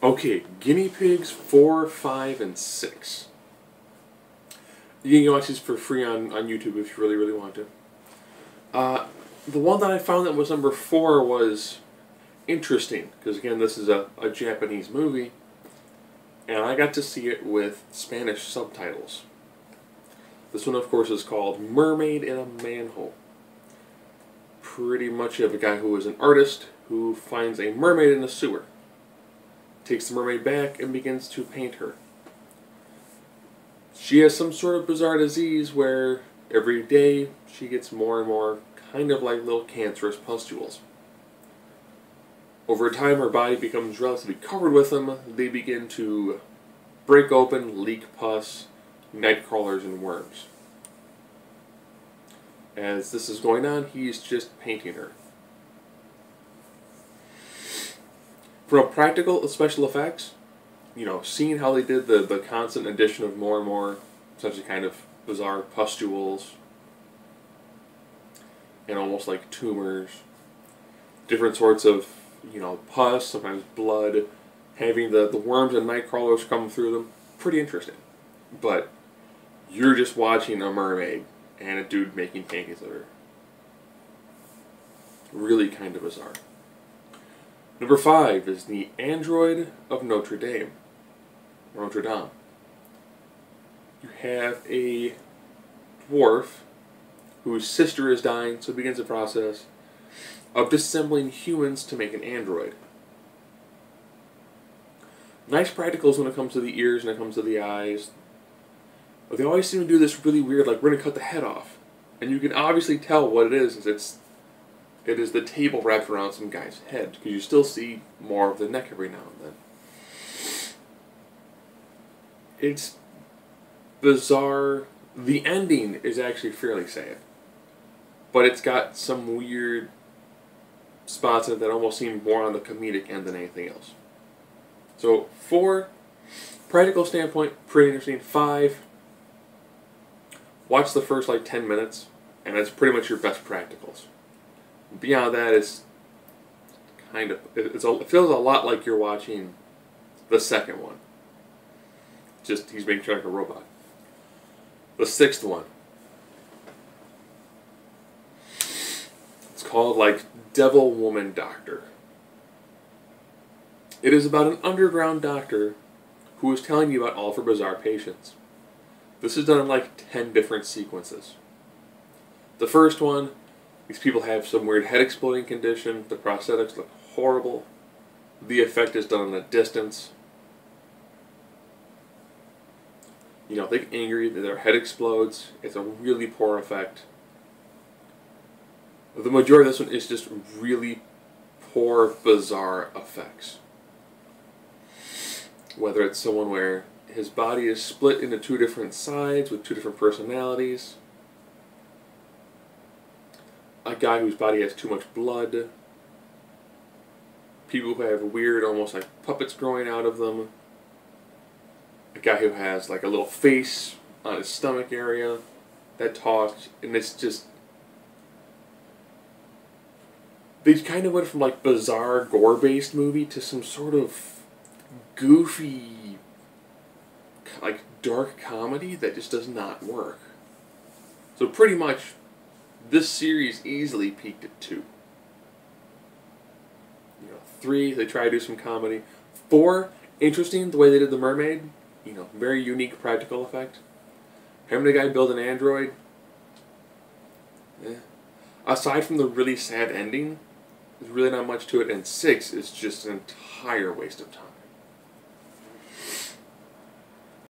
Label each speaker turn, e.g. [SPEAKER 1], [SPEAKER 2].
[SPEAKER 1] Okay, Guinea Pigs 4, 5, and 6. You can watch these for free on YouTube if you really, really want to. The one that I found that was number 4 was interesting, because again, this is a Japanese movie, and I got to see it with Spanish subtitles. This one, of course, is called Mermaid in a Manhole. Pretty much you have a guy who is an artist who finds a mermaid in a sewer, takes the mermaid back, and begins to paint her. She has some sort of bizarre disease where every day she gets more and more kind of like little cancerous pustules. Over time, her body becomes relatively covered with them. They begin to break open, leak pus, night crawlers, and worms. As this is going on, he's just painting her. From a practical special effects, seeing how they did the constant addition of more and more essentially kind of bizarre pustules and almost like tumors, different sorts of, pus, sometimes blood, having the worms and night crawlers come through them, pretty interesting. But you're just watching a mermaid and a dude making paintings of her. Really kind of bizarre. Number 5 is The Android of Notre Dame. Notre Dame. You have a dwarf whose sister is dying, so begins the process of disassembling humans to make an android. Nice practicals when it comes to the ears and it comes to the eyes. But they always seem to do this really weird, like we're going to cut the head off. And you can obviously tell what it is it is the table wrapped around some guy's head, because you still see more of the neck every now and then. It's bizarre. The ending is actually fairly sad, but it's got some weird spots in it that almost seem more on the comedic end than anything else. So 4, practical standpoint, pretty interesting. 5, watch the first 10 minutes, and that's pretty much your best practicals. Beyond that, it's kind of, it feels a lot like you're watching the second one. Just, he's being treated like a robot. The 6th one. It's called, Devil Woman Doctor. It is about an underground doctor who is telling you about all of her bizarre patients. This is done in 10 different sequences. The first one, these people have some weird head exploding condition. The prosthetics look horrible. The effect is done in a distance. They get angry, their head explodes. It's a really poor effect. The majority of this one is just really poor, bizarre effects. Whether it's someone where his body is split into 2 different sides with 2 different personalities. A guy whose body has too much blood. People who have weird, almost like puppets growing out of them. A guy who has a little face on his stomach area that talks, and it's just, they kind of went from bizarre gore-based movie to some sort of goofy dark comedy that just does not work. So pretty much this series easily peaked at 2. 3, they try to do some comedy. 4, interesting the way they did the mermaid. Very unique practical effect. Having the guy build an android. Aside from the really sad ending, there's really not much to it. And 6 is just an entire waste of time.